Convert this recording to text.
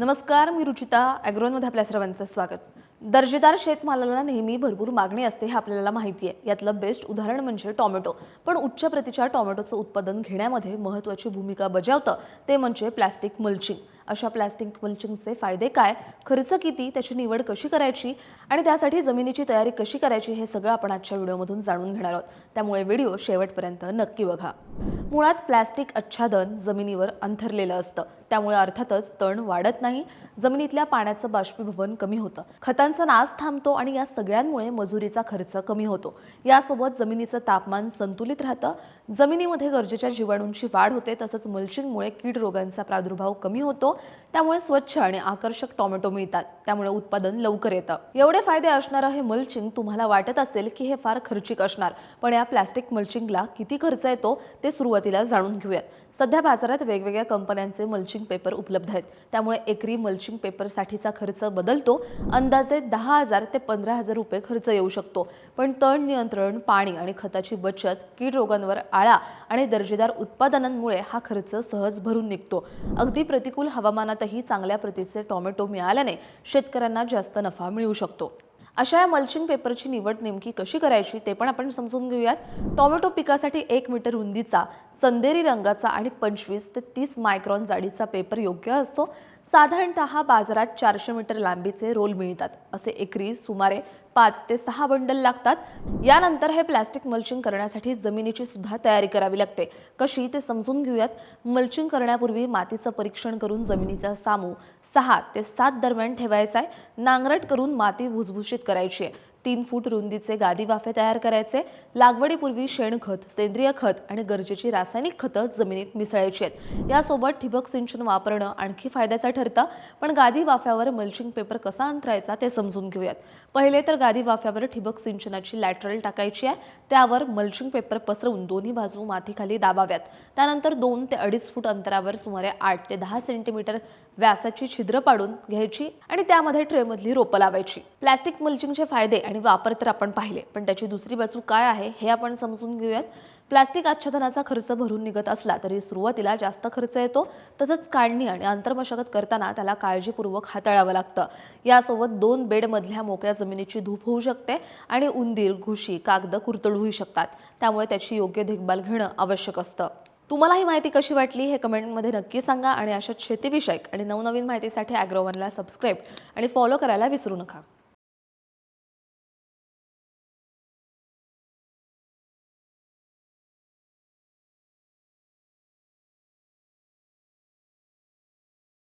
नमस्कार, मी रुचिता. ॲग्रोनमध्ये आपल्या सर्वांचं स्वागत. दर्जेदार शेतमालाला नेहमी भरपूर मागणी असते हे आपल्याला माहिती आहे. यातलं बेस्ट उदाहरण म्हणजे टोमॅटो. पण उच्च प्रतीच्या टोमॅटोचं उत्पादन घेण्यामध्ये महत्त्वाची भूमिका बजावतं ते म्हणजे प्लास्टिक मल्चिंग. अशा प्लास्टिक मल्चिंगचे फायदे काय, खर्च किती, त्याची निवड कशी करायची आणि त्यासाठी जमिनीची तयारी कशी करायची हे सगळं आपण आजच्या व्हिडिओमधून जाणून घेणार आहोत. त्यामुळे व्हिडिओ शेवटपर्यंत नक्की बघा. मुळात प्लास्टिक आच्छादन जमिनीवर अंथरलेलं असतं. त्यामुळे अर्थातच तण वाढत नाही, जमिनीतल्या पाण्याचं बाष्पीभवन कमी होतं, खतांचा नाश थांबतो आणि या सगळ्यांमुळे मजुरीचा खर्च कमी होतो. यासोबत जमिनीचं तापमान संतुलित राहतं, जमिनीमध्ये गरजेच्या जीवाणूंची वाढ होते, तसंच मल्चिंगमुळे कीड रोगांचा प्रादुर्भाव कमी होतो. त्यामुळे स्वच्छ आणि आकर्षक टोमॅटो मिळतात, त्यामुळे उत्पादन लवकर येतं. एवढे फायदे असणारं हे मल्चिंग तुम्हाला वाटत असेल की हे फार खर्चिक असणार, पण या प्लास्टिक मल्चिंगला किती खर्च येतो ते सुरुवातीला जाणून घेऊयात. सध्या बाजारात वेगवेगळ्या कंपन्यांचे मल्चिंग पेपर उपलब्ध आहेत, त्यामुळे एकरी मल्चिंग पेपरसाठीचा खर्च बदलतो. अंदाजे 10,000 ते 15,000 रुपये खर्च येऊ शकतो. पण तण नियंत्रण, पाणी आणि खताची बचत, कीड रोगांवर आळा आणि दर्जेदार उत्पादनांमुळे हा खर्च सहज भरून निघतो. अगदी प्रतिकूल हवामानातही चांगल्या प्रतीचे टोमॅटो मिळाल्याने शेतकऱ्यांना जास्त नफा मिळू शकतो. अशा या मल्चिंग पेपरची निवड नेमकी कशी करायची ते पण आपण समजून घेऊयात. टोमॅटो पिकासाठी 1 मीटर रुंदीचा, चंदेरी रंगाचा आणि 25 ते 30 मायक्रॉन जाडीचा पेपर योग्य असतो. साधारणतः बाजारात 400 मीटर लांबीचे रोल मिळतात. असे एकरी सुमारे 5 ते 6 बंडल लागतात. यानंतर हे प्लास्टिक मल्चिंग करण्यासाठी जमिनीची सुद्धा तयारी करावी लागते. कशी ते समजून घेऊयात. मल्चिंग करण्यापूर्वी मातीचं परीक्षण करून जमिनीचा सामू 6 ते 7 दरम्यान ठेवायचा आहे. नांगरट करून माती भुसभुशीत करायची आहे. 3 फूट रुंदीचे गादी वाफे तयार करायचे. लागवडीपूर्वी शेणखत, सेंद्रिय खत आणि गरजेची रासायनिक खतं जमिनीत मिसळायची आहेत. यासोबत ठिबक सिंचन वापरणं आणखी फायद्याचं ठरतं. पण गादी वाफ्यावर मल्चिंग पेपर कसा अंतरायचा ते समजून घेऊयात. पहिले तर गादी वाफ्यावर ठिबक सिंचनाची लॅटरल टाकायची आहे. त्यावर मल्चिंग पेपर पसरवून दोन्ही बाजू मातीखाली दाबाव्यात. त्यानंतर 2 ते 2.5 फूट अंतरावर सुमारे 8 ते 10 सेंटीमीटर व्यासाची छिद्र पाडून घ्यायची आणि त्यामध्ये ट्रेमधली रोपं लावायची. प्लास्टिक मल्चिंगचे फायदे आणि वापर तर आपण पाहिले, पण त्याची दुसरी बाजू काय आहे हे आपण समजून घेऊयात. प्लास्टिक आच्छादनाचा खर्च भरून निघत असला तरी सुरुवातीला जास्त खर्च येतो. तसंच काढणी आणि अंतर्मशागत करताना त्याला काळजीपूर्वक हाताळावं लागतं. यासोबत 2 बेडमधल्या मोकळ्या जमिनीची धूप होऊ शकते आणि उंदीर, घुशी, कागद कुरतडूही शकतात. त्यामुळे त्याची योग्य देखभाल घेणं आवश्यक असतं. तुम्हाला ही माहिती कशी वाटली हे कमेंटमध्ये नक्की सांगा आणि अशाच शेतीविषयक आणि नवनवीन माहितीसाठी ॲग्रोवनला सबस्क्राईब आणि फॉलो करायला विसरू नका.